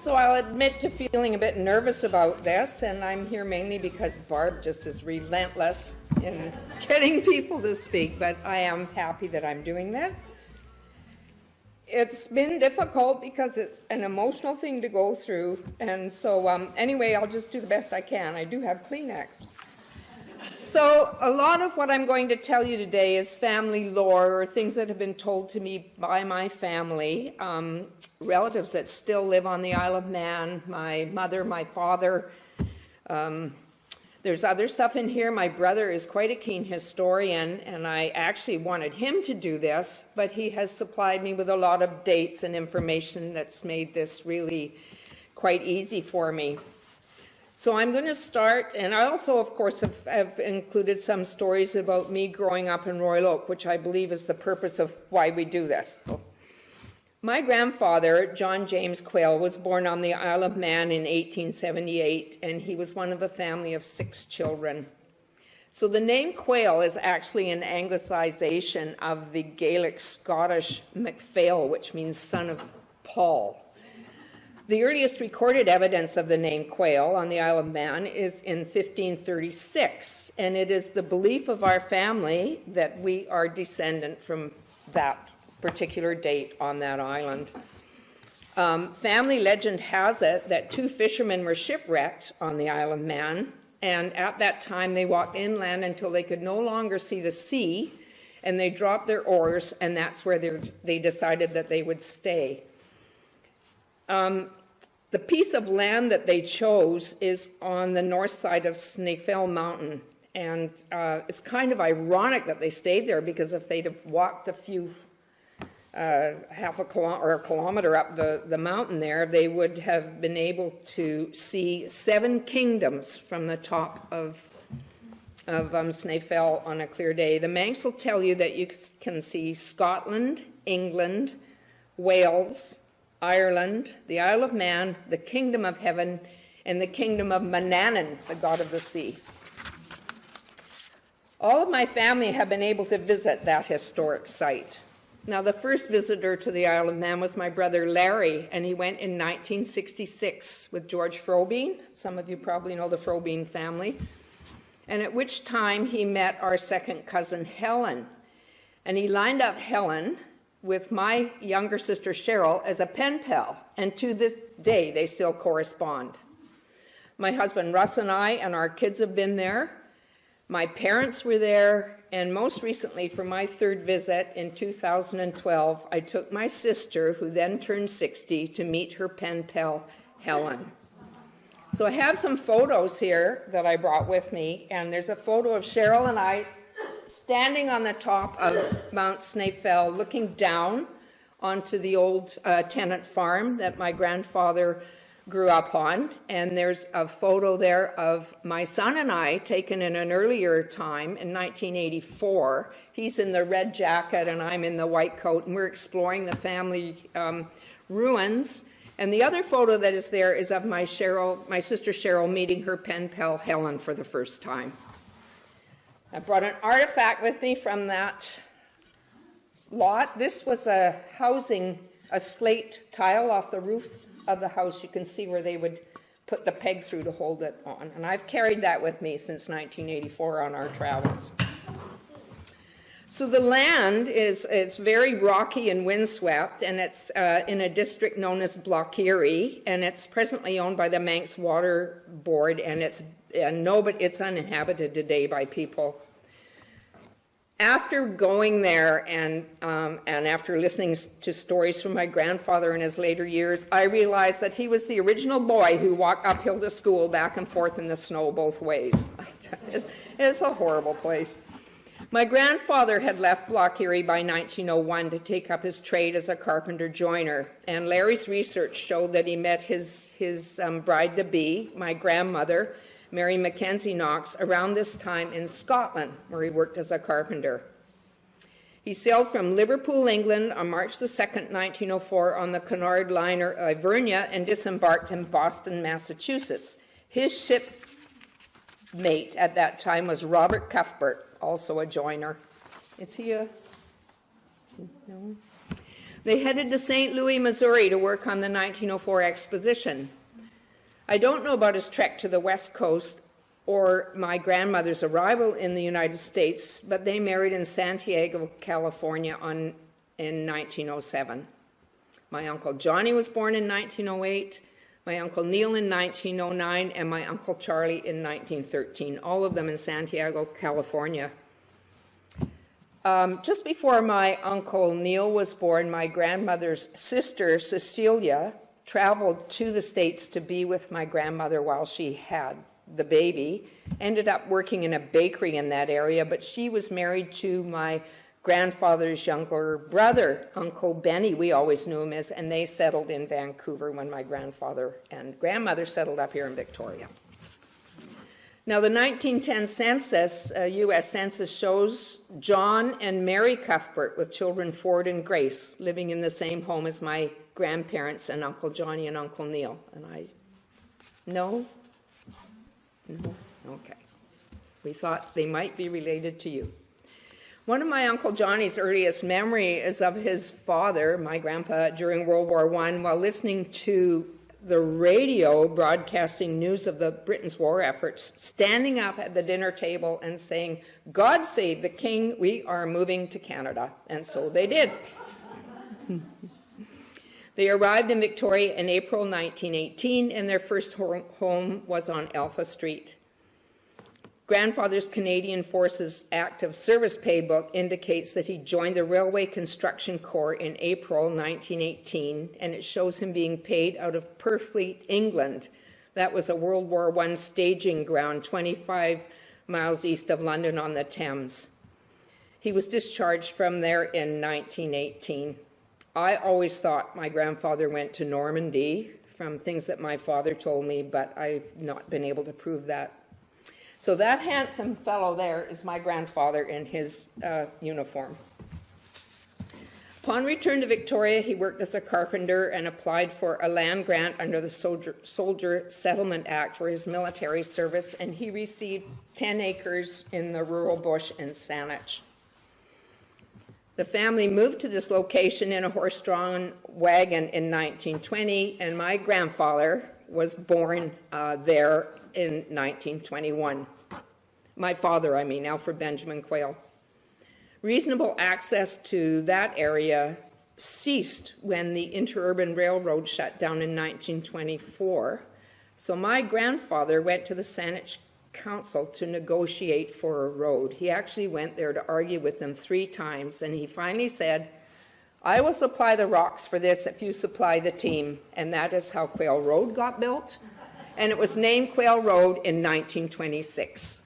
So I'll admit to feeling a bit nervous about this, and I'm here mainly because Barb just is relentless in getting people to speak, but I am happy that I'm doing this. It's been difficult because it's an emotional thing to go through, and so anyway, I'll just do the best I can. I do have Kleenex. So a lot of what I'm going to tell you today is family lore, or things that have been told to me by my family, relatives that still live on the Isle of Man, my mother, my father. There's other stuff in here. My brother is quite a keen historian, and I actually wanted him to do this, but he has supplied me with a lot of dates and information that's made this really quite easy for me. So I'm going to start, and I also, of course, have included some stories about me growing up in Royal Oak, which I believe is the purpose of why we do this. My grandfather, John James Quayle, was born on the Isle of Man in 1878, and he was one of a family of 6 children. So the name Quayle is actually an anglicization of the Gaelic Scottish MacPhail, which means son of Paul. The earliest recorded evidence of the name Quayle on the Isle of Man is in 1536, and it is the belief of our family that we are descendant from that particular date on that island. Family legend has it that 2 fishermen were shipwrecked on the Isle of Man, and at that time they walked inland until they could no longer see the sea, and they dropped their oars, and that's where they decided that they would stay. The piece of land that they chose is on the north side of Snaefell Mountain, and it's kind of ironic that they stayed there, because if they'd have walked a few half a kilometer or a kilometer up the mountain there, they would have been able to see 7 kingdoms from the top of Snaefell on a clear day. The Manx will tell you that you can see Scotland, England, Wales, Ireland, the Isle of Man, the Kingdom of Heaven, and the Kingdom of Manannan, the god of the sea. All of my family have been able to visit that historic site. Now, the first visitor to the Isle of Man was my brother Larry, and he went in 1966 with George Frobein. Some of you probably know the Frobein family. And at which time he met our second cousin Helen. And he lined up Helen with my younger sister Cheryl as a pen pal, and to this day they still correspond. My husband Russ and I and our kids have been there. My parents were there, and most recently for my 3rd visit in 2012, I took my sister, who then turned 60, to meet her pen pal Helen. So I have some photos here that I brought with me, and there's a photo of Cheryl and I standing on the top of Mount Snaefell, looking down onto the old tenant farm that my grandfather grew up on. And there's a photo there of my son and I, taken in an earlier time in 1984. He's in the red jacket and I'm in the white coat, and we're exploring the family ruins. And the other photo that is there is of my sister Cheryl meeting her pen pal Helen for the first time. I brought an artifact with me from that lot. This was a slate tile off the roof of the house. You can see where they would put the peg through to hold it on. And I've carried that with me since 1984 on our travels. So the land it's very rocky and windswept, and it's in a district known as Blockiri, and it's presently owned by the Manx Water Board, and it's uninhabited today by people. After going there and after listening to stories from my grandfather in his later years, I realized that he was the original boy who walked uphill to school back and forth in the snow both ways. It's a horrible place. My grandfather had left Blockiri by 1901 to take up his trade as a carpenter joiner, and Larry's research showed that he met his bride-to-be, my grandmother, Mary Mackenzie Knox, around this time in Scotland, where he worked as a carpenter. He sailed from Liverpool, England on March the 2nd, 1904 on the Cunard liner Ivernia and disembarked in Boston, Massachusetts. His shipmate at that time was Robert Cuthbert, also a joiner. Is he a... No? They headed to St. Louis, Missouri to work on the 1904 exposition. I don't know about his trek to the West Coast or my grandmother's arrival in the United States, but they married in Santiago, California in 1907. My Uncle Johnny was born in 1908, my Uncle Neil in 1909, and my Uncle Charlie in 1913, all of them in Santiago, California. Just before my Uncle Neil was born, my grandmother's sister, Cecilia, traveled to the States to be with my grandmother while she had the baby, ended up working in a bakery in that area, but she was married to my grandfather's younger brother, Uncle Benny, we always knew him as, and they settled in Vancouver when my grandfather and grandmother settled up here in Victoria. Now, the 1910 census, U.S. Census, shows John and Mary Cuthbert with children Ford and Grace living in the same home as my grandparents and Uncle Johnny and Uncle Neil. And no? No? Okay. We thought they might be related to you. One of my Uncle Johnny's earliest memory is of his father, my grandpa, during World War I, while listening to the radio broadcasting news of the Britain's war efforts, standing up at the dinner table and saying, "God save the King, we are moving to Canada." And so they did. They arrived in Victoria in April 1918, and their first home was on Alpha Street. Grandfather's Canadian Forces Active Service Pay Book indicates that he joined the Railway Construction Corps in April 1918, and it shows him being paid out of Purfleet, England. That was a World War I staging ground 25 miles east of London on the Thames. He was discharged from there in 1918. I always thought my grandfather went to Normandy from things that my father told me, but I've not been able to prove that. So that handsome fellow there is my grandfather in his uniform. Upon return to Victoria, he worked as a carpenter and applied for a land grant under the Soldier Settlement Act for his military service, and he received 10 acres in the rural bush in Saanich. The family moved to this location in a horse-drawn wagon in 1920, and my grandfather was born there in 1921. My father, Alfred Benjamin Quayle. Reasonable access to that area ceased when the Interurban Railroad shut down in 1924. So my grandfather went to the Saanich Council to negotiate for a road. He actually went there to argue with them 3 times, and he finally said, "I will supply the rocks for this if you supply the team." And that is how Quayle Road got built. And it was named Quayle Road in 1926.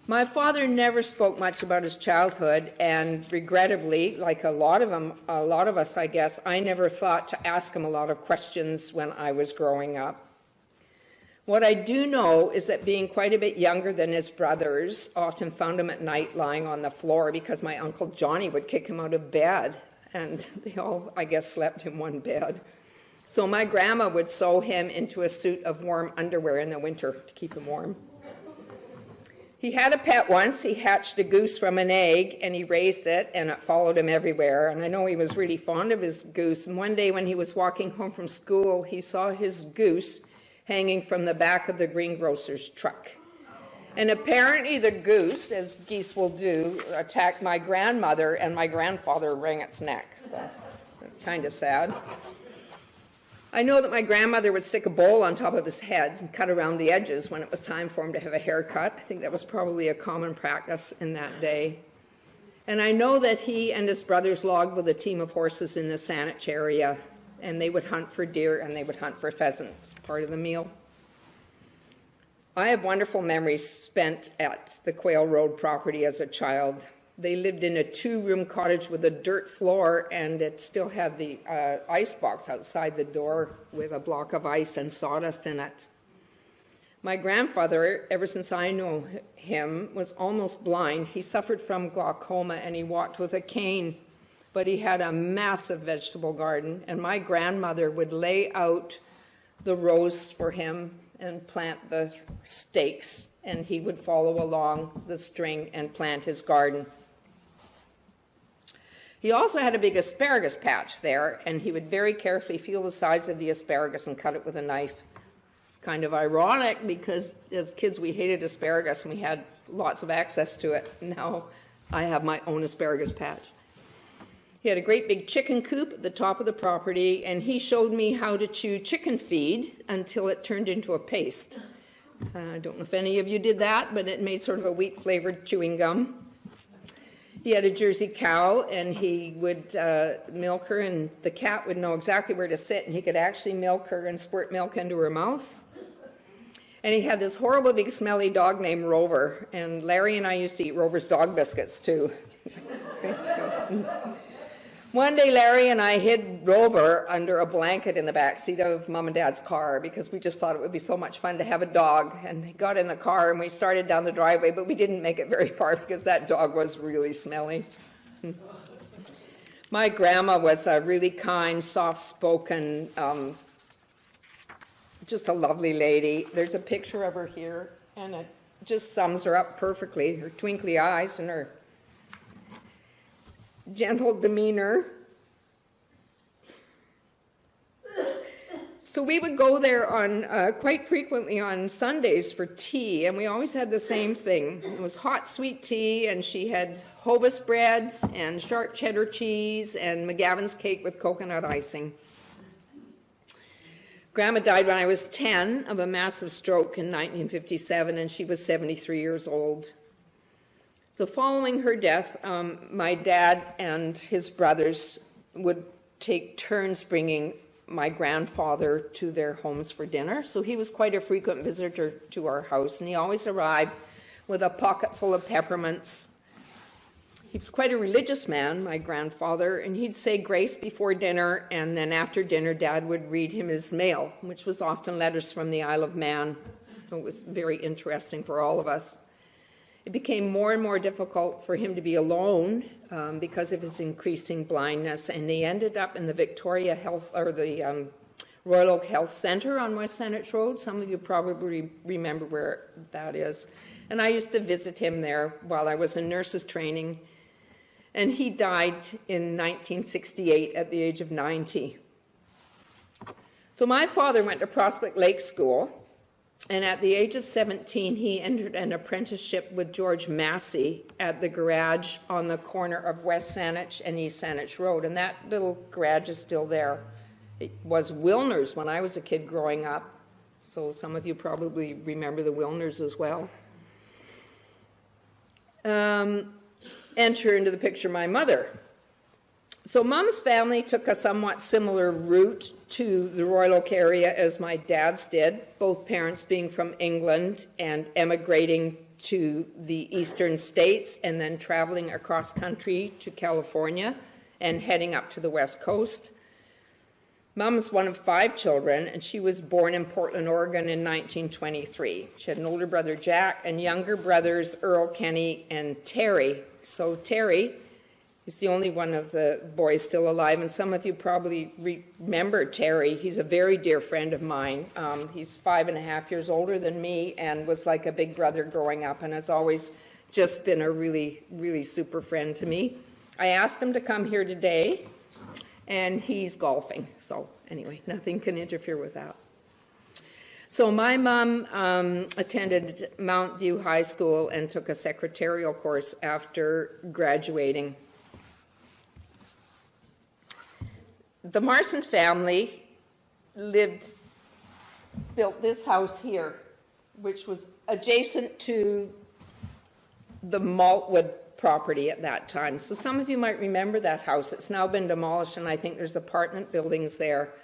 My father never spoke much about his childhood, and regrettably, like a lot of us, I guess, I never thought to ask him a lot of questions when I was growing up. What I do know is that being quite a bit younger than his brothers, often found him at night lying on the floor because my Uncle Johnny would kick him out of bed, and they all, I guess, slept in one bed. So my grandma would sew him into a suit of warm underwear in the winter to keep him warm. He had a pet once. He hatched a goose from an egg, and he raised it, and it followed him everywhere. And I know he was really fond of his goose. And one day when he was walking home from school, he saw his goose hanging from the back of the greengrocer's truck. And apparently the goose, as geese will do, attacked my grandmother, and my grandfather wrung its neck. So that's kind of sad. I know that my grandmother would stick a bowl on top of his head and cut around the edges when it was time for him to have a haircut. I think that was probably a common practice in that day. And I know that he and his brothers logged with a team of horses in the Saanich area, and they would hunt for deer and they would hunt for pheasants, part of the meal. I have wonderful memories spent at the Quayle Road property as a child. They lived in a 2-room cottage with a dirt floor, and it still had the ice box outside the door with a block of ice and sawdust in it. My grandfather, ever since I know him, was almost blind. He suffered from glaucoma, and he walked with a cane, but he had a massive vegetable garden, and my grandmother would lay out the rows for him and plant the stakes, and he would follow along the string and plant his garden. He also had a big asparagus patch there, and he would very carefully feel the size of the asparagus and cut it with a knife. It's kind of ironic because as kids we hated asparagus and we had lots of access to it. Now I have my own asparagus patch. He had a great big chicken coop at the top of the property, and he showed me how to chew chicken feed until it turned into a paste. I don't know if any of you did that, but it made sort of a wheat-flavored chewing gum. He had a Jersey cow, and he would milk her, and the cat would know exactly where to sit, and he could actually milk her and squirt milk into her mouth. And he had this horrible big smelly dog named Rover, and Larry and I used to eat Rover's dog biscuits too. One day, Larry and I hid Rover under a blanket in the back seat of Mom and Dad's car because we just thought it would be so much fun to have a dog. And he got in the car and we started down the driveway, but we didn't make it very far because that dog was really smelly. My grandma was a really kind, soft-spoken, just a lovely lady. There's a picture of her here, and it just sums her up perfectly. Her twinkly eyes and her gentle demeanor. So we would go there on quite frequently on Sundays for tea, and we always had the same thing. It was hot sweet tea, and she had Hovis bread and sharp cheddar cheese and McGavin's cake with coconut icing. Grandma died when I was 10 of a massive stroke in 1957, and she was 73 years old. So following her death, my dad and his brothers would take turns bringing my grandfather to their homes for dinner. So he was quite a frequent visitor to our house, and he always arrived with a pocket full of peppermints. He was quite a religious man, my grandfather, and he'd say grace before dinner, and then after dinner, Dad would read him his mail, which was often letters from the Isle of Man. So it was very interesting for all of us. It became more and more difficult for him to be alone because of his increasing blindness, and he ended up in the Victoria Health, or the Royal Oak Health Centre on West Saanich Road. Some of you probably remember where that is. And I used to visit him there while I was in nurses training, and he died in 1968 at the age of 90. So my father went to Prospect Lake School, and at the age of 17, he entered an apprenticeship with George Massey at the garage on the corner of West Saanich and East Saanich Road. And that little garage is still there. It was Wilner's when I was a kid growing up. So some of you probably remember the Wilner's as well. Enter into the picture my mother. So Mom's family took a somewhat similar route to the Royal Oak area as my dad's did, both parents being from England and emigrating to the eastern states and then traveling across country to California and heading up to the west coast. Mom's one of 5 children, and she was born in Portland, Oregon in 1923. She had an older brother, Jack, and younger brothers, Earl, Kenny, and Terry. So Terry is the only one of the boys still alive, and some of you probably remember Terry. He's a very dear friend of mine. He's 5.5 years older than me and was like a big brother growing up, and has always just been a really, really super friend to me. I asked him to come here today, and he's golfing. So anyway, nothing can interfere with that. So my mom attended Mount View High School and took a secretarial course after graduating. The Marson family built this house here, which was adjacent to the Maltwood property at that time. So some of you might remember that house. It's now been demolished, and I think there's apartment buildings there.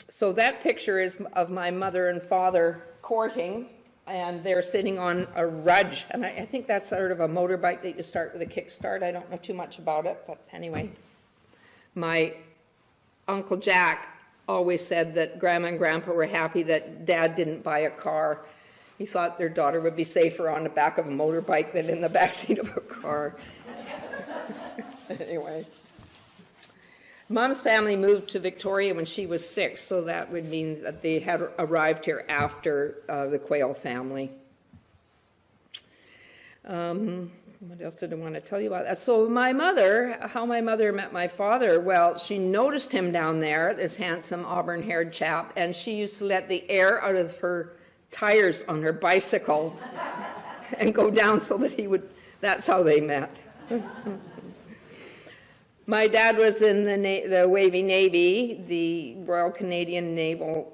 So that picture is of my mother and father courting, and they're sitting on a rudge. And I think that's sort of a motorbike that you start with a kickstart. I don't know too much about it, but anyway. My Uncle Jack always said that Grandma and Grandpa were happy that Dad didn't buy a car. He thought their daughter would be safer on the back of a motorbike than in the backseat of a car. Anyway. Mom's family moved to Victoria when she was 6, so that would mean that they had arrived here after the Quayle family. What else did I want to tell you about that? So how my mother met my father, well, she noticed him down there, this handsome auburn-haired chap, and she used to let the air out of her tires on her bicycle and go down so that that's how they met. My dad was in the Wavy Navy, the Royal Canadian Naval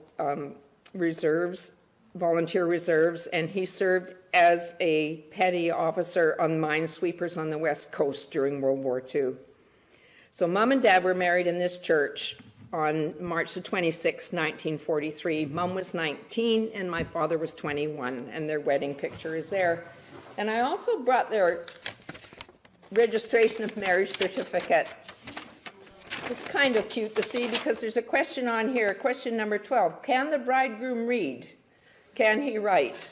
Reserves, volunteer reserves, and he served as a petty officer on minesweepers on the West Coast during World War II. So Mom and Dad were married in this church on March the 26th, 1943. Mom was 19 and my father was 21, and their wedding picture is there. And I also brought their registration of marriage certificate. It's kind of cute to see because there's a question on here, question number 12. Can the bridegroom read? Can he write?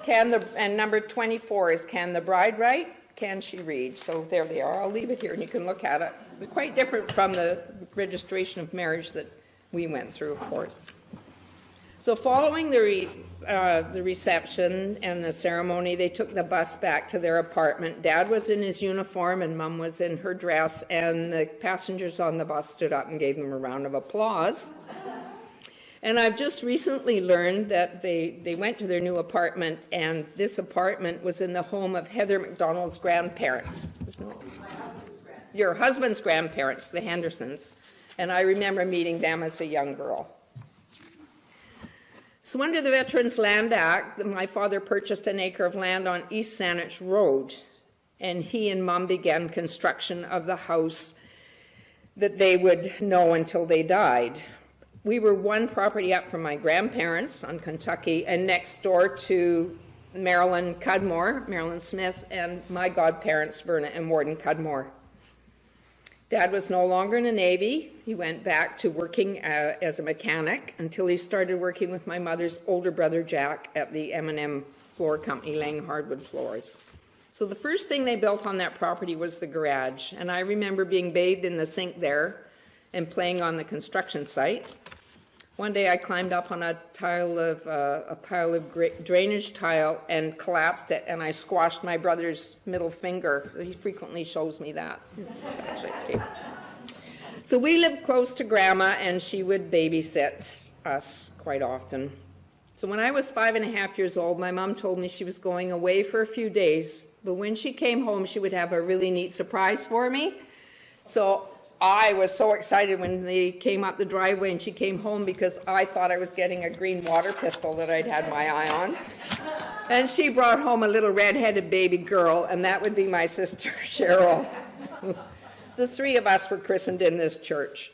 And number 24 is, can the bride write? Can she read? So there they are. I'll leave it here and you can look at it. It's quite different from the registration of marriage that we went through, of course. So following the reception and the ceremony, they took the bus back to their apartment. Dad was in his uniform and Mom was in her dress, and the passengers on the bus stood up and gave them a round of applause. And I've just recently learned that they went to their new apartment, and this apartment was in the home of Heather McDonald's grandparents. Your husband's grandparents, the Hendersons. And I remember meeting them as a young girl. So under the Veterans Land Act, my father purchased an acre of land on East Saanich Road, and he and Mom began construction of the house that they would know until they died. We were one property up from my grandparents on Kentucky, and next door to Marilyn Smith, and my godparents, Verna and Warden Cudmore. Dad was no longer in the Navy. He went back to working as a mechanic until he started working with my mother's older brother, Jack, at the M&M Floor Company, laying hardwood floors. So the first thing they built on that property was the garage, and I remember being bathed in the sink there and playing on the construction site. One day I climbed up on a pile of drainage tile and collapsed it, and I squashed my brother's middle finger. So he frequently shows me that. It's tragic. So we lived close to Grandma, and she would babysit us quite often. So when I was 5.5 years old, my mom told me she was going away for a few days, but when she came home, she would have a really neat surprise for me. So I was so excited when they came up the driveway and she came home, because I thought I was getting a green water pistol that I'd had my eye on. And she brought home a little red-headed baby girl, and that would be my sister, Cheryl. The three of us were christened in this church.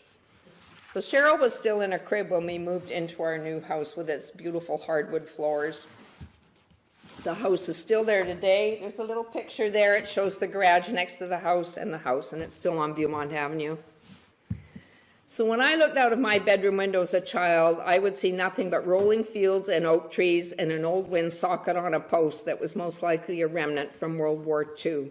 So Cheryl was still in a crib when we moved into our new house with its beautiful hardwood floors. The house is still there today. There's a little picture there. It shows the garage next to the house, and it's still on Viewmont Avenue. So when I looked out of my bedroom window as a child, I would see nothing but rolling fields and oak trees and an old wind socket on a post that was most likely a remnant from World War II.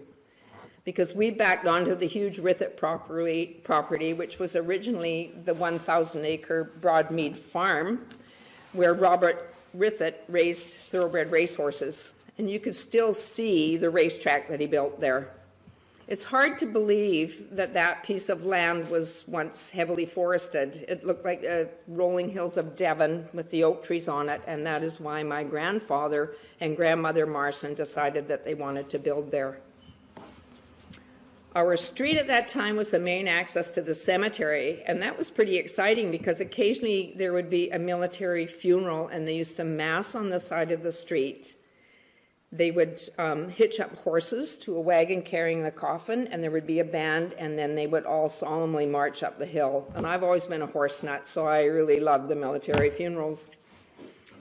Because we backed onto the huge Rithett property, which was originally the 1,000-acre Broadmead farm, where Robert Rithett raised thoroughbred racehorses, and you could still see the racetrack that he built there. It's hard to believe that that piece of land was once heavily forested. It looked like the rolling hills of Devon with the oak trees on it, and that is why my grandfather and grandmother Marson decided that they wanted to build there. Our street at that time was the main access to the cemetery, and that was pretty exciting because occasionally there would be a military funeral, and they used to mass on the side of the street. They would hitch up horses to a wagon carrying the coffin, and there would be a band, and then they would all solemnly march up the hill. And I've always been a horse nut, so I really loved the military funerals.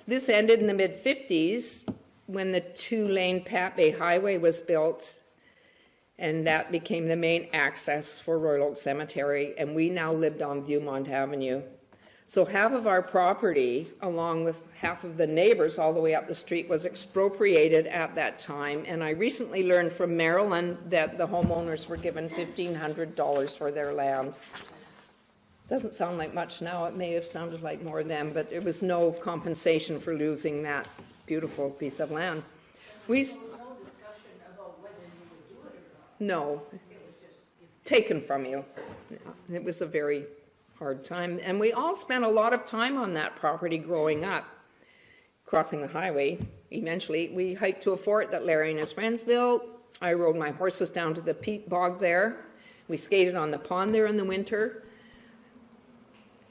This ended in the mid-50s when the two-lane Pat Bay Highway was built, and that became the main access for Royal Oak Cemetery, and we now lived on Viewmont Avenue. So half of our property, along with half of the neighbors all the way up the street, was expropriated at that time, and I recently learned from Marilyn that the homeowners were given $1,500 for their land. Doesn't sound like much now. It may have sounded like more then, but there was no compensation for losing that beautiful piece of land. We No, taken from you. Yeah, it was a very hard time. And we all spent a lot of time on that property growing up, crossing the highway. Eventually, we hiked to a fort that Larry and his friends built. I rode my horses down to the peat bog there. We skated on the pond there in the winter.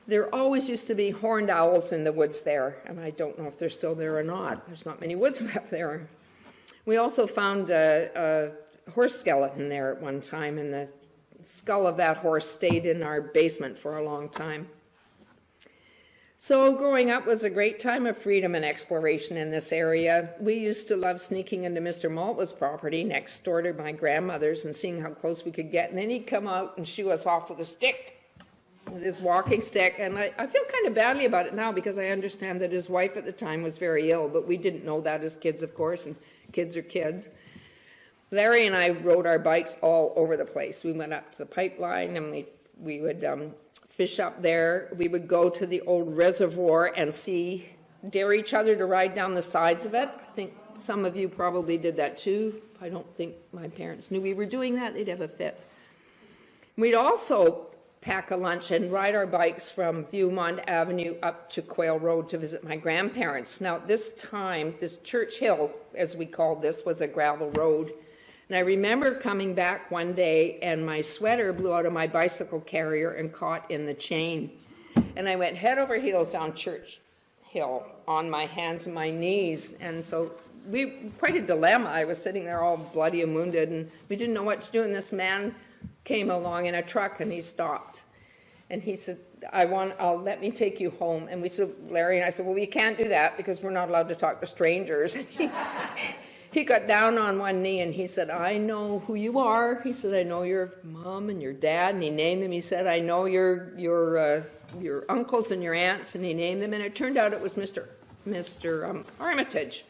There always used to be horned owls in the woods there, and I don't know if they're still there or not. There's not many woods left there. We also found a horse skeleton there at one time, and the skull of that horse stayed in our basement for a long time. So growing up was a great time of freedom and exploration in this area. We used to love sneaking into Mr. Maltwa's property next door to my grandmother's and seeing how close we could get. And then he'd come out and shoo us off with a stick, with his walking stick. And I feel kind of badly about it now because I understand that his wife at the time was very ill, but we didn't know that as kids, of course, and kids are kids. Larry and I rode our bikes all over the place. We went up to the pipeline and we would fish up there. We would go to the old reservoir and dare each other to ride down the sides of it. I think some of you probably did that too. I don't think my parents knew we were doing that. They'd have a fit. We'd also pack a lunch and ride our bikes from Viewmont Avenue up to Quail Road to visit my grandparents. Now, at this time, this Church Hill, as we called this, was a gravel road. And I remember coming back one day and my sweater blew out of my bicycle carrier and caught in the chain. And I went head over heels down Church Hill on my hands and my knees. And so quite a dilemma. I was sitting there all bloody and wounded and we didn't know what to do. And this man came along in a truck and he stopped. And he said, let me take you home. And we said, Larry and I said, well, we can't do that because we're not allowed to talk to strangers. He got down on one knee and he said, I know who you are. He said, I know your mom and your dad. And he named them. He said, I know your uncles and your aunts. And he named them. And it turned out it was Mr. Armitage.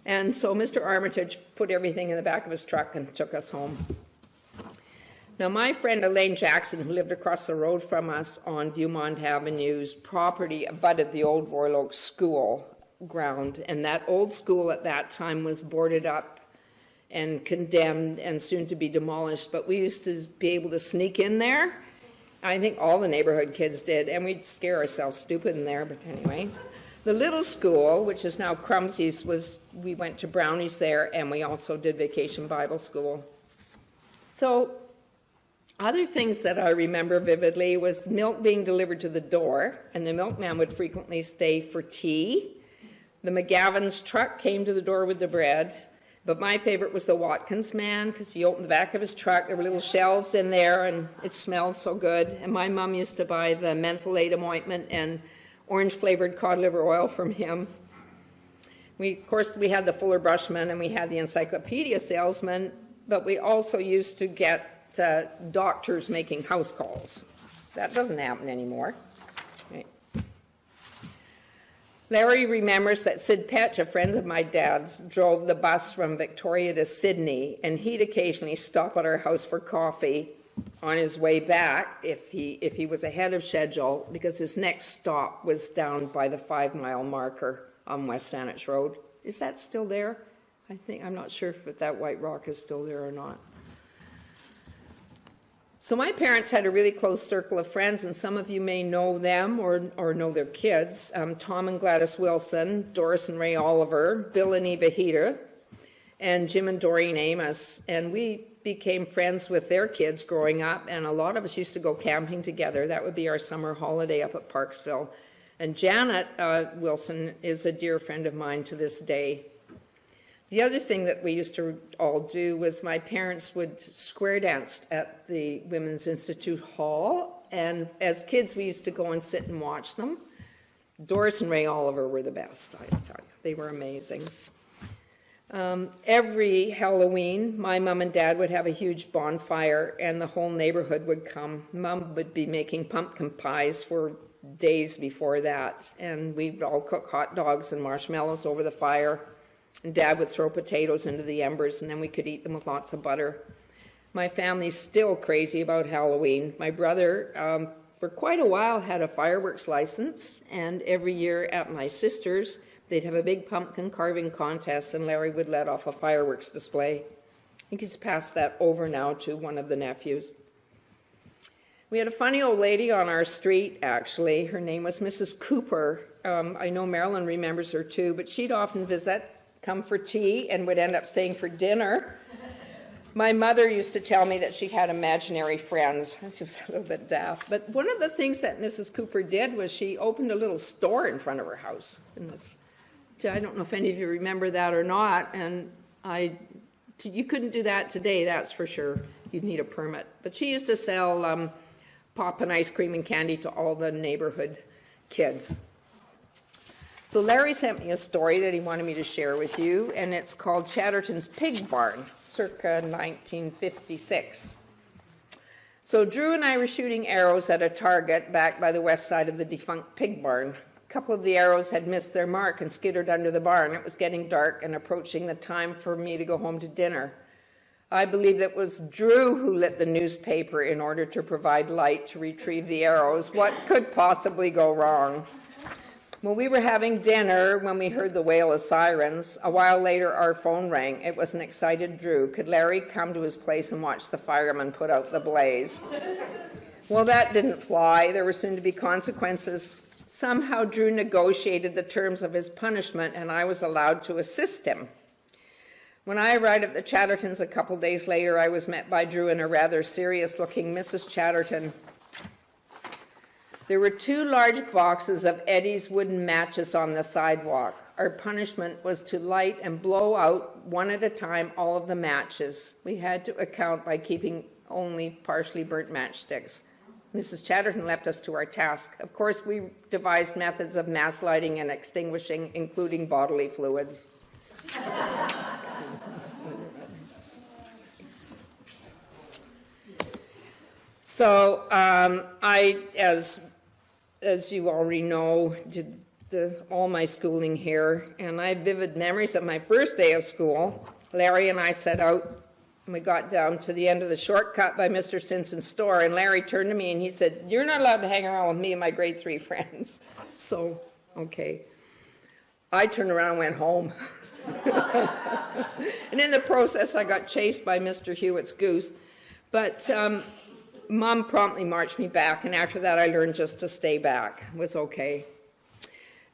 And so Mr. Armitage put everything in the back of his truck and took us home. Now, my friend Elaine Jackson, who lived across the road from us on Viewmont Avenue's property, abutted the old Royal Oak School ground, and that old school at that time was boarded up and condemned and soon to be demolished, but we used to be able to sneak in there. I think all the neighborhood kids did, and we'd scare ourselves stupid in there, but anyway. The little school, which is now Crumsey's, we went to Brownies there, and we also did Vacation Bible School. So other things that I remember vividly was milk being delivered to the door, and the milkman would frequently stay for tea. The McGavin's truck came to the door with the bread, but my favorite was the Watkins man, because if you opened the back of his truck, there were little shelves in there, and it smelled so good. And my mom used to buy the mentholatum ointment and orange-flavored cod liver oil from him. Of course, we had the Fuller Brushman, and we had the encyclopedia salesman, but we also used to get doctors making house calls. That doesn't happen anymore. Larry remembers that Sid Petch, a friend of my dad's, drove the bus from Victoria to Sydney, and he'd occasionally stop at our house for coffee on his way back if he was ahead of schedule, because his next stop was down by the 5-mile marker on West Saanich Road. Is that still there? I'm not sure if that White Rock is still there or not. So my parents had a really close circle of friends, and some of you may know them or know their kids. Tom and Gladys Wilson, Doris and Ray Oliver, Bill and Eva Heater, and Jim and Doreen Amos. And we became friends with their kids growing up, and a lot of us used to go camping together. That would be our summer holiday up at Parksville. And Janet Wilson is a dear friend of mine to this day. The other thing that we used to all do was my parents would square dance at the Women's Institute Hall, and as kids we used to go and sit and watch them. Doris and Ray Oliver were the best, I tell you. They were amazing. Every Halloween, my mom and dad would have a huge bonfire, and the whole neighborhood would come. Mom would be making pumpkin pies for days before that, and we'd all cook hot dogs and marshmallows over the fire. And Dad would throw potatoes into the embers, and then we could eat them with lots of butter. My family's still crazy about Halloween. My brother, for quite a while, had a fireworks license, and every year at my sister's, they'd have a big pumpkin carving contest, and Larry would let off a fireworks display. think he's passed that over now to one of the nephews. We had a funny old lady on our street, actually. Her name was Mrs. Cooper. I know Marilyn remembers her too, but she'd often visit, come for tea, and would end up staying for dinner. My mother used to tell me that she had imaginary friends. She was a little bit daft. But one of the things that Mrs. Cooper did was she opened a little store in front of her house. And I don't know if any of you remember that or not, and you couldn't do that today, that's for sure. You'd need a permit. But she used to sell pop and ice cream and candy to all the neighborhood kids. So Larry sent me a story that he wanted me to share with you, and it's called Chatterton's Pig Barn, circa 1956. So Drew and I were shooting arrows at a target back by the west side of the defunct pig barn. A couple of the arrows had missed their mark and skittered under the barn. It was getting dark and approaching the time for me to go home to dinner. I believe it was Drew who lit the newspaper in order to provide light to retrieve the arrows. What could possibly go wrong? Well, we were having dinner when we heard the wail of sirens. A while later, our phone rang. It was an excited Drew. Could Larry come to his place and watch the firemen put out the blaze? Well, that didn't fly. There were soon to be consequences. Somehow Drew negotiated the terms of his punishment, and I was allowed to assist him. When I arrived at the Chattertons a couple days later, I was met by Drew and a rather serious-looking Mrs. Chatterton. There were 2 large boxes of Eddie's wooden matches on the sidewalk. Our punishment was to light and blow out, one at a time, all of the matches. We had to account by keeping only partially burnt matchsticks. Mrs. Chatterton left us to our task. Of course, we devised methods of mass lighting and extinguishing, including bodily fluids. So as you already know, did all my schooling here, and I have vivid memories of my first day of school. Larry and I set out, and we got down to the end of the shortcut by Mr. Stinson's store, and Larry turned to me and he said, "You're not allowed to hang around with me and my grade 3 friends." So, okay. I turned around and went home. And in the process, I got chased by Mr. Hewitt's goose. But Mom promptly marched me back, and after that I learned just to stay back. It was okay.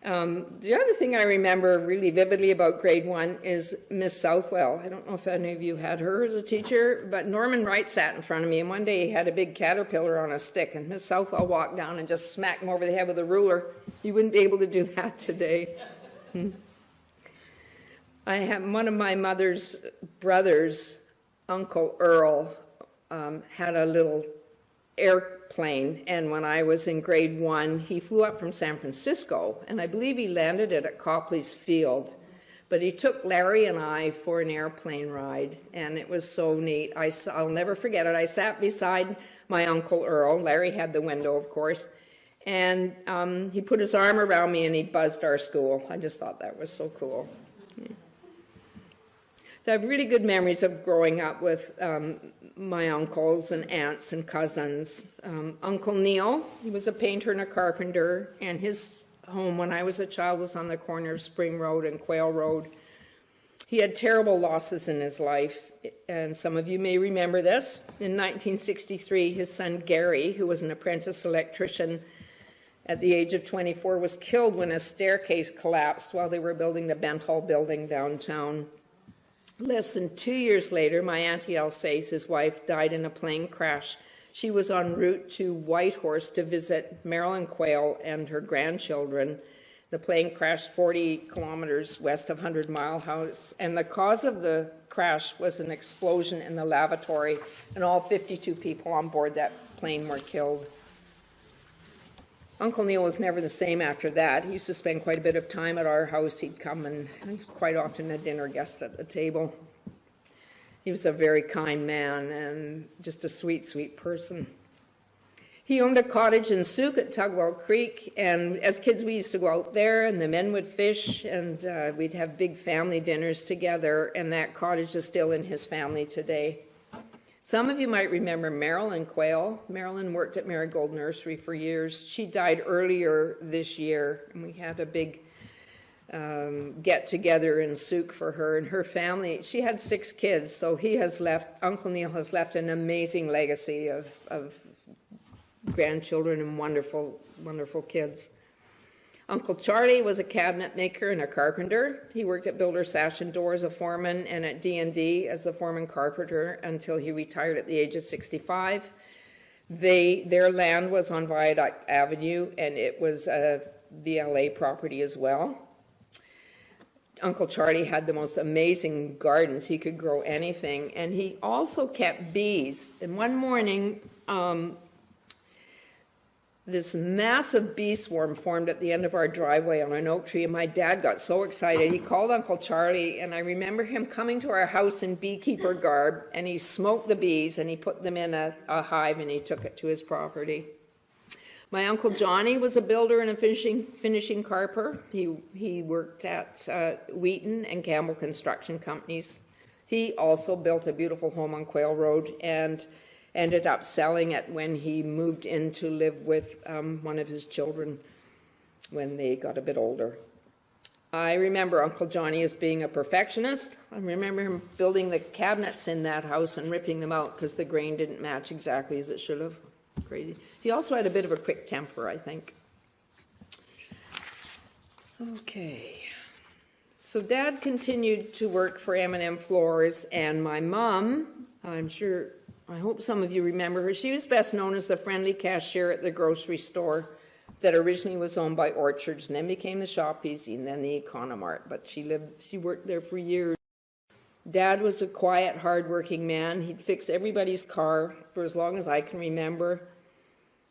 The other thing I remember really vividly about grade 1 is Miss Southwell. I don't know if any of you had her as a teacher, but Norman Wright sat in front of me, and one day he had a big caterpillar on a stick, and Miss Southwell walked down and just smacked him over the head with a ruler. You wouldn't be able to do that today. I have one of my mother's brothers, Uncle Earl, had a little airplane, and when I was in grade 1, he flew up from San Francisco, and I believe he landed it at Copley's Field. But he took Larry and I for an airplane ride, and it was so neat. I'll never forget it. I sat beside my Uncle Earl. Larry had the window, of course, and he put his arm around me and he buzzed our school. I just thought that was so cool. Yeah. So I have really good memories of growing up with my uncles and aunts and cousins. Uncle Neil, he was a painter and a carpenter, and his home when I was a child was on the corner of Spring Road and Quail Road. He had terrible losses in his life, and some of you may remember this. In 1963, his son Gary, who was an apprentice electrician at the age of 24, was killed when a staircase collapsed while they were building the Bent Hall building downtown. Less than 2 years later, my Auntie Alsace, his wife, died in a plane crash. She was en route to Whitehorse to visit Marilyn Quayle and her grandchildren. The plane crashed 40 kilometers west of 100 Mile House, and the cause of the crash was an explosion in the lavatory, and all 52 people on board that plane were killed. Uncle Neil was never the same after that. He used to spend quite a bit of time at our house. He'd come and quite often a dinner guest at the table. He was a very kind man and just a sweet, sweet person. He owned a cottage in Souk at Tugwell Creek, and as kids we used to go out there, and the men would fish, and we'd have big family dinners together, and that cottage is still in his family today. Some of you might remember Marilyn Quayle. Marilyn worked at Marigold Nursery for years. She died earlier this year, and we had a big get-together in Souk for her and her family. She had 6 kids, so Uncle Neil has left an amazing legacy of grandchildren and wonderful, wonderful kids. Uncle Charlie was a cabinet maker and a carpenter. He worked at Builder Sash and Door as a foreman and at D&D as the foreman carpenter until he retired at the age of 65. Their land was on Viaduct Avenue, and it was a VLA property as well. Uncle Charlie had the most amazing gardens. He could grow anything, and he also kept bees. And one morning, this massive bee swarm formed at the end of our driveway on an oak tree, and my dad got so excited. He called Uncle Charlie, and I remember him coming to our house in beekeeper garb, and he smoked the bees, and he put them in a hive, and he took it to his property. My Uncle Johnny was a builder and a finishing carper. He worked at Wheaton and Campbell Construction Companies. He also built a beautiful home on Quail Road and ended up selling it when he moved in to live with one of his children when they got a bit older. I remember Uncle Johnny as being a perfectionist. I remember him building the cabinets in that house and ripping them out because the grain didn't match exactly as it should have. Crazy. He also had a bit of a quick temper, I think. Okay. So Dad continued to work for M&M Floors, and my mom, I hope some of you remember her. She was best known as the friendly cashier at the grocery store that originally was owned by Orchards and then became the Shop Easy and then the Economart. But she worked there for years. Dad was a quiet, hard-working man. He'd fix everybody's car for as long as I can remember.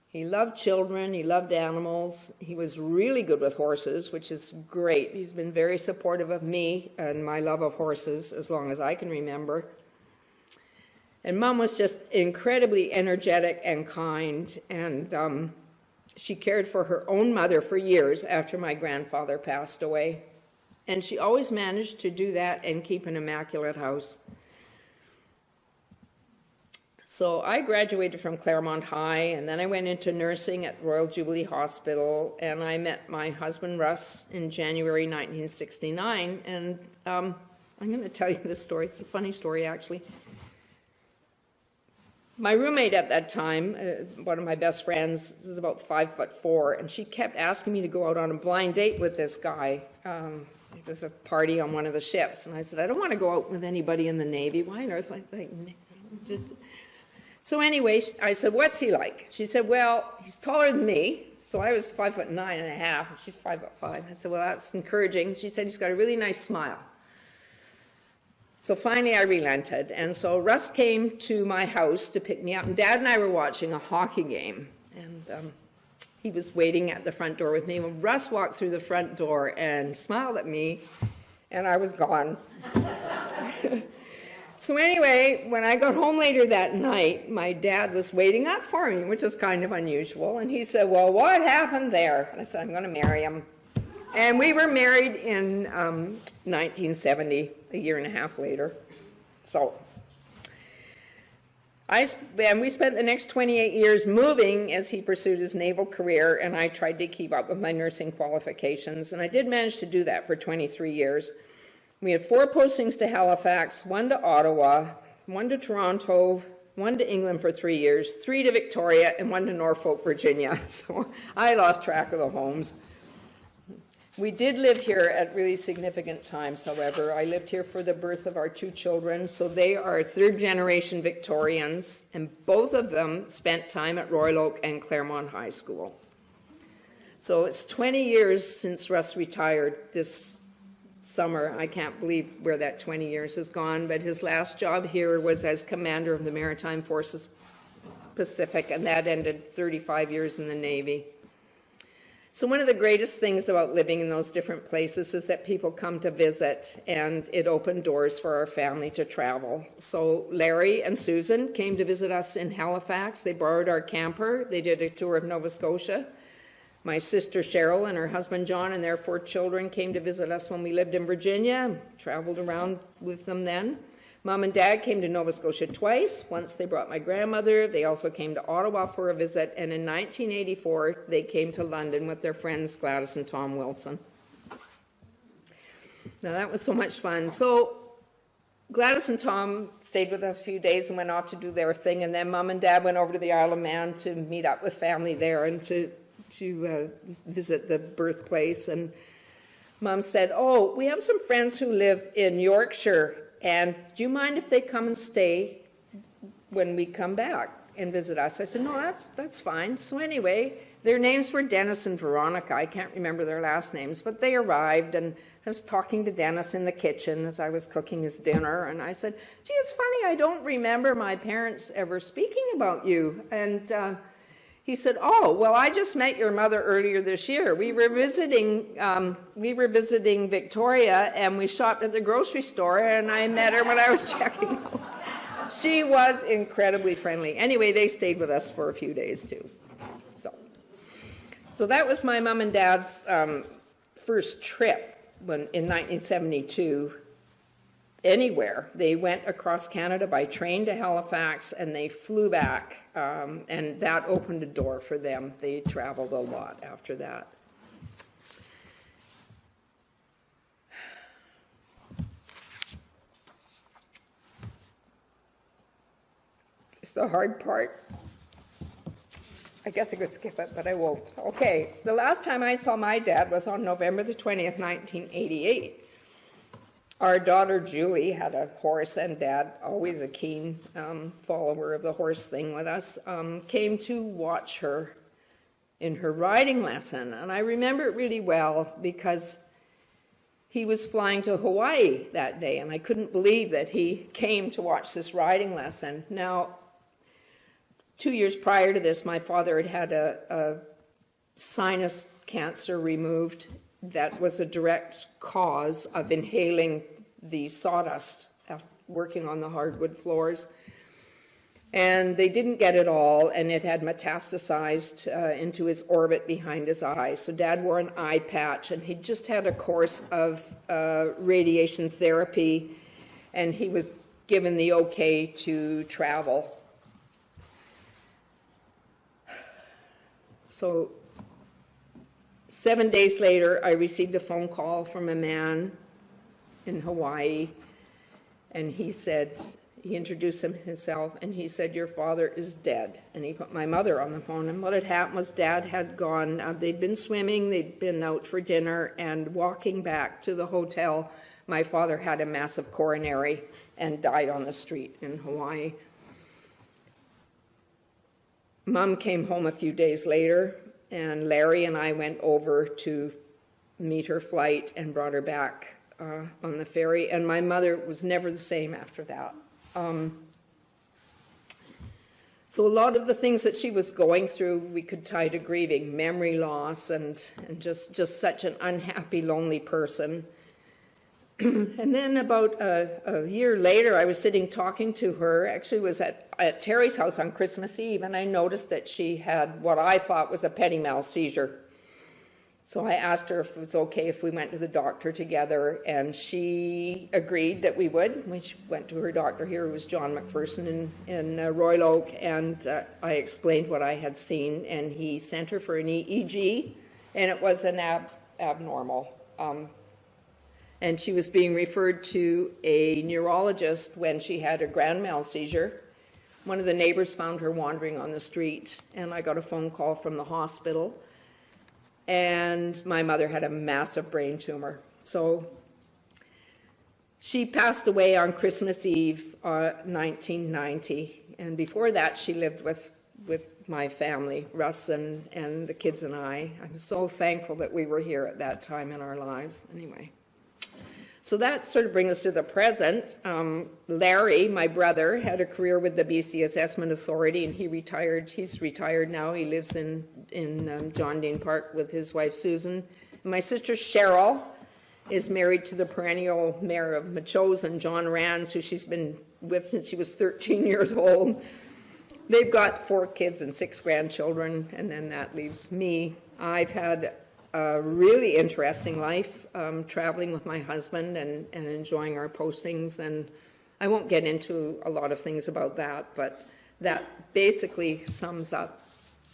He loved children. He loved animals. He was really good with horses, which is great. He's been very supportive of me and my love of horses as long as I can remember. And Mom was just incredibly energetic and kind, and she cared for her own mother for years after my grandfather passed away. And she always managed to do that and keep an immaculate house. So I graduated from Claremont High, and then I went into nursing at Royal Jubilee Hospital, and I met my husband Russ in January 1969, and I'm going to tell you this story. It's a funny story, actually. My roommate at that time, one of my best friends, was about 5'4", and she kept asking me to go out on a blind date with this guy. It was a party on one of the ships, and I said, I don't want to go out with anybody in the Navy. Why on earth? So anyway, I said, what's he like? She said, well, he's taller than me. So I was 5'9.5", and she's 5'5". I said, well, that's encouraging. She said, he's got a really nice smile. So finally I relented, and so Russ came to my house to pick me up, and Dad and I were watching a hockey game, and he was waiting at the front door with me. When Russ walked through the front door and smiled at me, and I was gone. So anyway, when I got home later that night, my dad was waiting up for me, which was kind of unusual, and he said, well, what happened there? And I said, I'm going to marry him. And we were married in 1970, a year and a half later. So we spent the next 28 years moving as he pursued his naval career, and I tried to keep up with my nursing qualifications, and I did manage to do that for 23 years. We had 4 postings to Halifax, 1 to Ottawa, 1 to Toronto, 1 to England for 3 years, 3 to Victoria, and 1 to Norfolk, Virginia. So I lost track of the homes. We did live here at really significant times, however. I lived here for the birth of our 2 children, so they are 3rd-generation Victorians, and both of them spent time at Royal Oak and Claremont High School. So it's 20 years since Russ retired this summer. I can't believe where that 20 years has gone, but his last job here was as commander of the Maritime Forces Pacific, and that ended 35 years in the Navy. So one of the greatest things about living in those different places is that people come to visit, and it opened doors for our family to travel. So Larry and Susan came to visit us in Halifax. They borrowed our camper. They did a tour of Nova Scotia. My sister Cheryl and her husband John and their 4 children came to visit us when we lived in Virginia, traveled around with them then. Mom and Dad came to Nova Scotia twice. Once they brought my grandmother. They also came to Ottawa for a visit, and in 1984 they came to London with their friends Gladys and Tom Wilson. Now, that was so much fun. So Gladys and Tom stayed with us a few days and went off to do their thing, and then Mom and Dad went over to the Isle of Man to meet up with family there and to visit the birthplace. And Mom said, oh, we have some friends who live in Yorkshire, and do you mind if they come and stay when we come back and visit us? I said, no, that's fine. So anyway, their names were Dennis and Veronica. I can't remember their last names, but they arrived, and I was talking to Dennis in the kitchen as I was cooking his dinner, and I said, gee, it's funny, I don't remember my parents ever speaking about you. And he said, oh, well, I just met your mother earlier this year. We were visiting Victoria, and we shopped at the grocery store, and I met her when I was checking out. She was incredibly friendly. Anyway, they stayed with us for a few days, too. So that was my mom and dad's first trip in 1972 anywhere. They went across Canada by train to Halifax, and they flew back, and that opened a door for them. They traveled a lot after that. It's the hard part. I guess I could skip it, but I won't. Okay, the last time I saw my dad was on November the 20th, 1988. Our daughter Julie had a horse, and Dad, always a keen follower of the horse thing with us, came to watch her in her riding lesson. And I remember it really well because he was flying to Hawaii that day, and I couldn't believe that he came to watch this riding lesson. Now, 2 years prior to this, my father had a sinus cancer removed that was a direct cause of inhaling the sawdust after working on the hardwood floors. And they didn't get it all, and it had metastasized into his orbit behind his eye. So Dad wore an eye patch, and he just had a course of radiation therapy, and he was given the okay to travel. So 7 days later, I received a phone call from a man in Hawaii, and he said, he introduced himself, and he said, your father is dead. And he put my mother on the phone, and what had happened was Dad had gone, they'd been swimming, they'd been out for dinner, and walking back to the hotel, my father had a massive coronary and died on the street in Hawaii. Mom came home a few days later, and Larry and I went over to meet her flight and brought her back on the ferry, and my mother was never the same after that. So a lot of the things that she was going through, we could tie to grieving, memory loss, and just such an unhappy, lonely person. And then about a year later, I was sitting talking to her. Actually, it was at Terry's house on Christmas Eve, and I noticed that she had what I thought was a petit-mal seizure. So I asked her if it was okay if we went to the doctor together, and she agreed that we would. We went to her doctor here, who was John McPherson in Royal Oak, and I explained what I had seen, and he sent her for an EEG, and it was an abnormal. And she was being referred to a neurologist when she had a grand mal seizure. One of the neighbors found her wandering on the street, and I got a phone call from the hospital. And my mother had a massive brain tumor. So she passed away on Christmas Eve, 1990. And before that, she lived with my family, Russ and the kids and I. I'm so thankful that we were here at that time in our lives. Anyway. So that sort of brings us to the present. Larry, my brother, had a career with the BC Assessment Authority, and he retired. He's retired now. He lives in John Dean Park with his wife, Susan. My sister, Cheryl, is married to the perennial mayor of Machosen, John Rands, who she's been with since she was 13 years old. They've got 4 kids and 6 grandchildren, and then that leaves me. I've had a really interesting life, traveling with my husband and enjoying our postings, and I won't get into a lot of things about that, but that basically sums up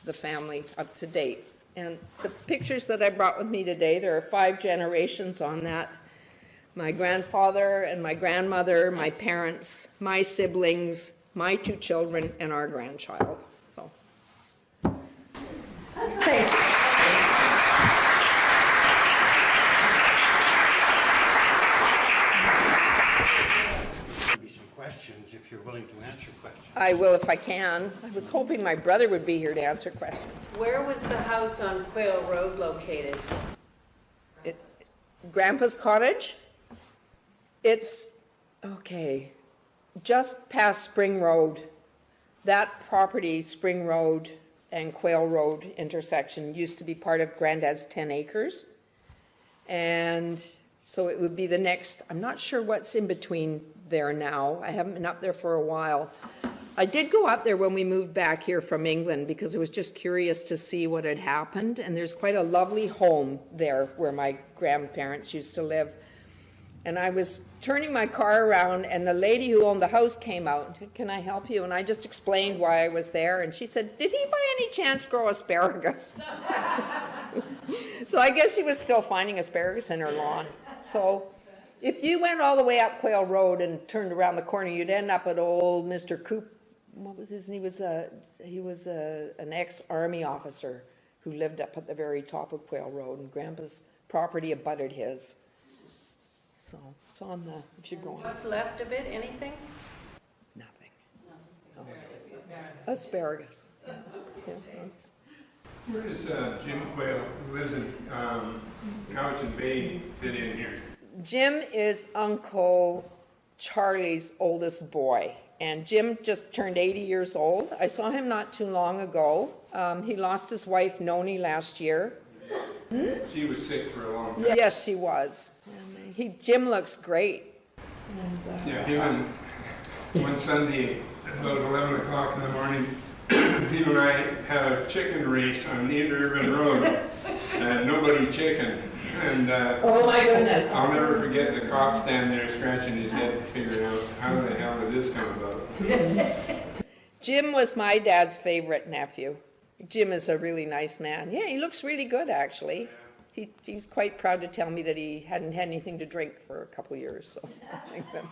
the family up to date. And the pictures that I brought with me today, there are 5 generations on that my grandfather and my grandmother, my parents, my siblings, my 2 children, and our grandchild. So, thanks. Questions if you're willing to answer questions. I will if I can. I was hoping my brother would be here to answer questions. Where was the house on Quail Road located? Grandpa's cottage? It's, okay, just past Spring Road. That property, Spring Road and Quail Road intersection, used to be part of Granddad's 10 acres. And so it would be the next, I'm not sure what's in between there now. I haven't been up there for a while. I did go up there when we moved back here from England because I was just curious to see what had happened. And there's quite a lovely home there where my grandparents used to live. And I was turning my car around and the lady who owned the house came out and said, "Can I help you?" And I just explained why I was there. And she said, "Did he by any chance grow asparagus?" So I guess she was still finding asparagus in her lawn. So if you went all the way up Quail Road and turned around the corner, you'd end up at old Mr. Coop. What was his name? He was an ex-army officer who lived up at the very top of Quail Road, and Grandpa's property abutted his. So it's on the, if you're going. What's left of it? Anything? Nothing. Oh. Asparagus. Yeah. Where does Jim Quail, who lives in Cowichan Bay, fit in here? Jim is Uncle Charlie's oldest boy, and Jim just turned 80 years old. I saw him not too long ago. He lost his wife, Noni, last year. She was sick for a long time. Yes, she was. Jim looks great. Yeah, him and one Sunday, about 11 o'clock in the morning, Peter and I had a chicken race on Near Urban Road, and nobody chicken. And oh my goodness. I'll never forget the cop standing there scratching his head, figuring out how the hell did this come about. Jim was my dad's favorite nephew. Jim is a really nice man. Yeah, he looks really good, actually. He's quite proud to tell me that he hadn't had anything to drink for a couple of years, so I think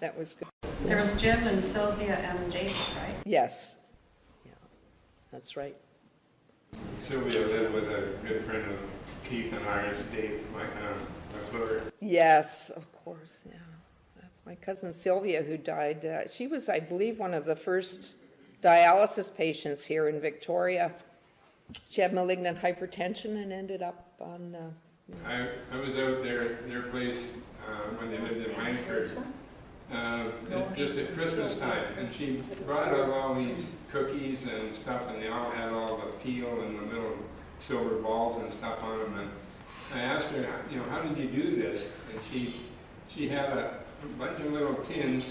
that was good. There was Jim and Sylvia and David, right? Yes. Yeah, that's right. Sylvia lived with a good friend of Keith and ours, Dave McClure. Yes, of course, yeah. That's my cousin Sylvia who died. She was, I believe, one of the first dialysis patients here in Victoria. She had malignant hypertension and ended up on... I was out there at their place when they lived in Langford, just at Christmas time, and she brought out all these cookies and stuff, and they all had all the peel and the little silver balls and stuff on them. And I asked her, how did you do this? And she had a bunch of little tins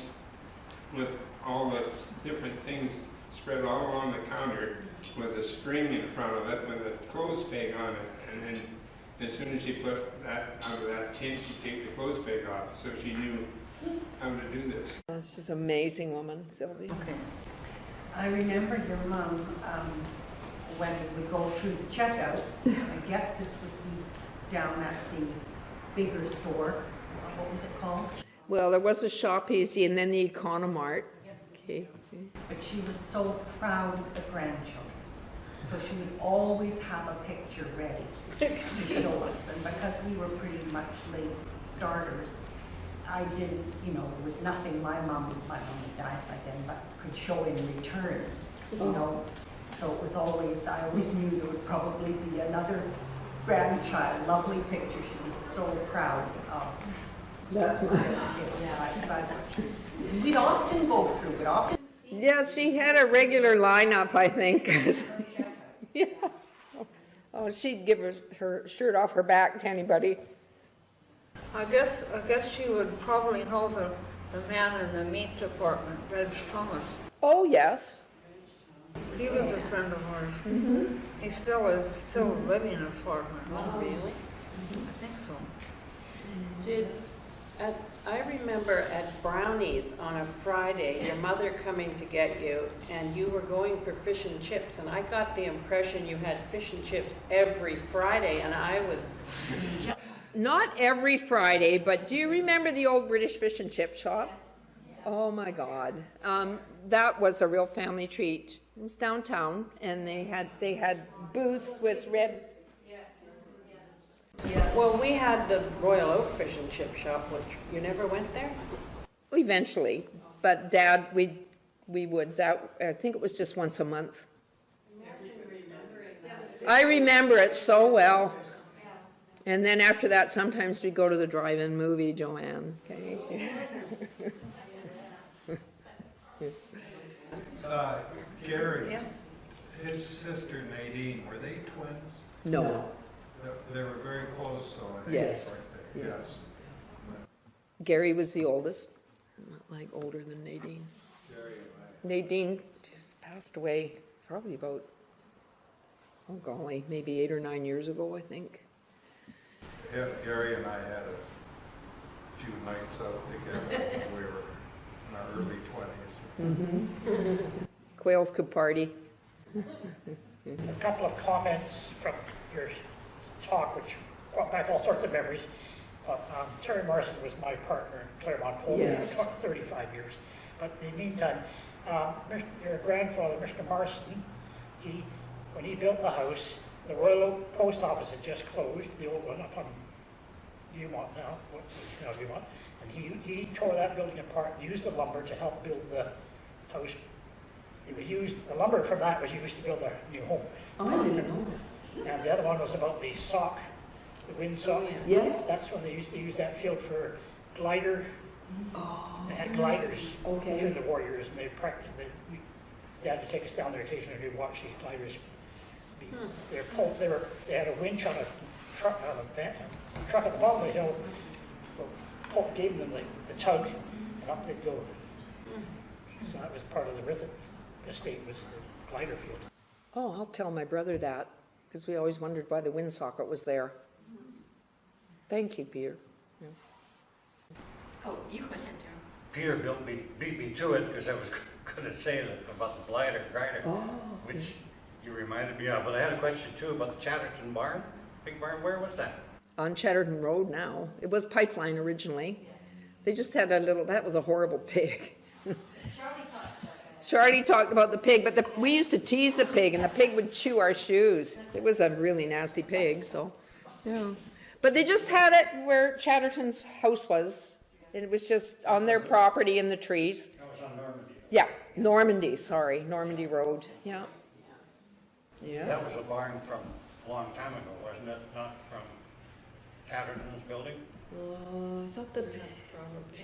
with all the different things spread all along the counter with a string in front of it with a clothes peg on it. And then as soon as she put that out of that tin, she'd take the clothes peg off. So she knew how to do this. She's an amazing woman, Sylvia. Okay. I remember your mom, when we go through the checkout, I guess this would be down at the bigger store. What was it called? Well, there was a Shop Easy and then the Economart. Okay. But she was so proud of the grandchildren. So she would always have a picture ready to show us. And because we were pretty much late starters, I didn't, there was nothing my mom had died by then, but could show in return, So it was always, I always knew there would probably be another grandchild, lovely picture. She was so proud of. That's my... We'd often go through it, Yeah, she had a regular lineup, I think. Yeah. Oh, she'd give her shirt off her back to anybody. I guess she would probably know the man in the meat department, Reg Thomas. Oh, yes. He was a friend of ours. Mm-hmm. He still is living as far as I know. Oh, really? I think so. I remember at Brownie's on a Friday, your mother coming to get you, and you were going for fish and chips, and I got the impression you had fish and chips every Friday, and I was Not every Friday, but do you remember the old British fish and chip shop? Oh, my God. That was a real family treat. It was downtown, and they had booths with red. Well, we had the Royal Oak Fish and Chip Shop, which, you never went there? Eventually, but Dad, we would, I think it was just once a month. I remember it so well. And then after that, sometimes we'd go to the drive-in movie, Joanne, okay? Gary, his sister Nadine, were they twins? No. They were very close, so I think. Yes, weren't they? yeah. Yes. Gary was the oldest, like older than Nadine. Gary and Nadine just passed away probably about, oh golly, maybe 8 or 9 years ago, I think. Yeah, Gary and I had a few nights out together when we were in our early 20s. Quails could party. A couple of comments from your talk, which brought back all sorts of memories. Terry Morrison was my partner in Claremont Pole Yes. for 35 years. But in the meantime, your grandfather, Mr. Morrison, when he built the house, the Royal Oak Post Office had just closed, the old one up on Viewmont now, what's now Viewmont, and he tore that building apart and used the lumber to help build the house. The lumber from that was used to build a new home. Oh, I didn't know that. And the other one was about the sock, the wind sock. Yes. That's when they used to use that field for glider. Oh, They had gliders okay. between the warriors, and they practiced. They had to take us down there occasionally to watch these gliders. They had a winch on a truck on the bottom of the hill. The Pope gave them the tug, and up they'd go. So that was part of the Rithett estate, was the glider field. Oh, I'll tell my brother that, because we always wondered why the wind socket was there. Thank you, Peter. Yeah. Oh, you went into. Peter beat me to it because I was going to say about the grider, Oh, okay. which you reminded me of. But I had a question too about the Chatterton barn, big barn. Where was that? On Chatterton Road now. It was Pipeline originally. They just had that was a horrible pig. Charlie talked about the pig, but we used to tease the pig, and the pig would chew our shoes. It was a really nasty pig, so, yeah. But they just had it where Chatterton's house was. It was just on their property in the trees. That was on Normandy. Yeah, Normandy Road, yeah. Yeah. That was a barn from a long time ago, wasn't it? Not from Chatterton's building? I thought the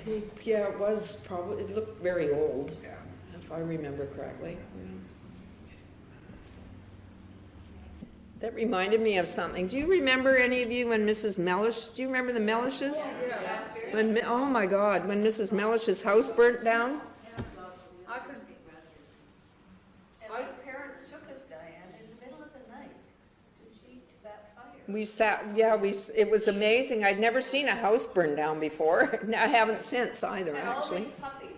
pig, yeah, it was probably, it looked very old. Yeah. If I remember correctly. Yeah. That reminded me of something. Do you remember, any of you, when Mrs. Mellish, do you remember the Mellishes? Yeah. Oh my God, when Mrs. Mellish's house burnt down? My parents took us, Diane, in the middle of the night to see to that fire. We sat, yeah, it was amazing. I'd never seen a house burn down before. I haven't since either, And all actually. these puppies,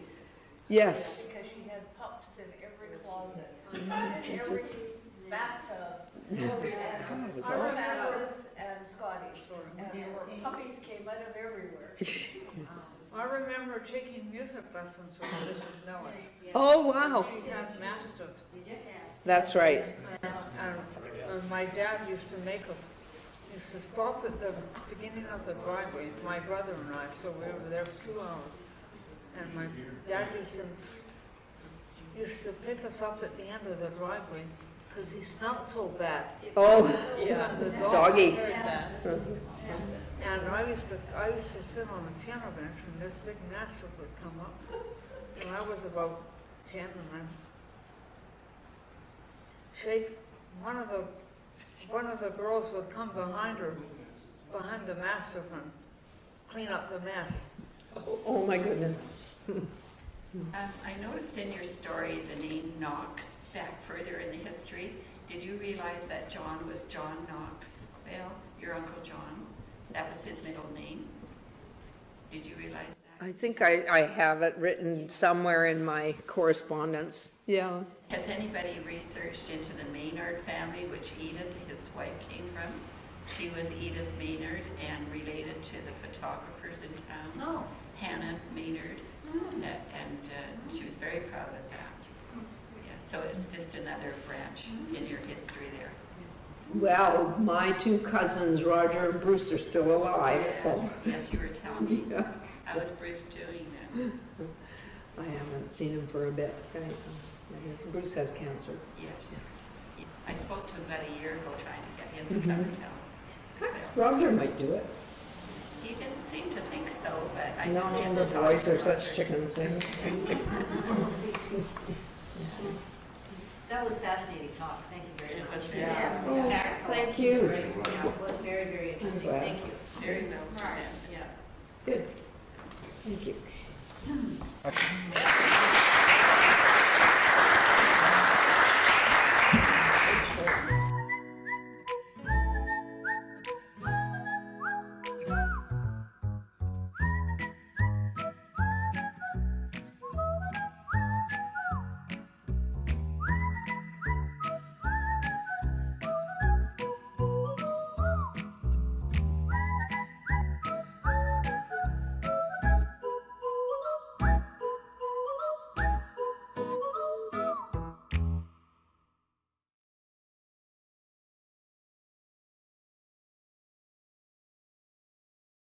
Yes. because she had pups in every closet, in It's every just- bathtub. God, it was Our awful. mastiffs and Scotties, and puppies came out of everywhere. I remember taking music lessons with Mrs. Miller. Oh, wow. She had mastiffs. That's right. And my dad used to stop at the beginning of the driveway, my brother and I, so we were there for 2 hours. And my dad used to pick us up at the end of the driveway because he smelled so bad. Oh, Yeah, the dog doggy. heard that. And I used to sit on the piano bench, and this big mastiff would come up. And I was about 10, and I'd shake. One of the girls would come behind the mastiff, and clean up the mess. Oh my goodness. I noticed in your story the name Knox back further in the history. Did you realize that John was John Knox? Well, your Uncle John, that was his middle name. Did you realize that? I think I have it written somewhere in my correspondence. Yeah. Has anybody researched into the Maynard family, which Edith, his wife, came from? She was Edith Maynard and related to the photographers in town, Oh. Hannah Maynard, and she was very proud of that. Yeah, so it's just another branch in your history there. Well, my two cousins, Roger and Bruce, are still alive, so. Yes, you were telling me. Yeah. How was Bruce doing then? I haven't seen him for a bit. I guess Bruce has cancer. Yes. I spoke to him about a year ago trying to get him to come to town. Roger might do it. He didn't seem to think so, but I No, did the talk boys to are such Roger. chickens, eh? That was fascinating talk, thank you very It much. was very Oh, thank you. Yeah, it was very, very interesting, glad. thank you. very well presented. Good. Thank you.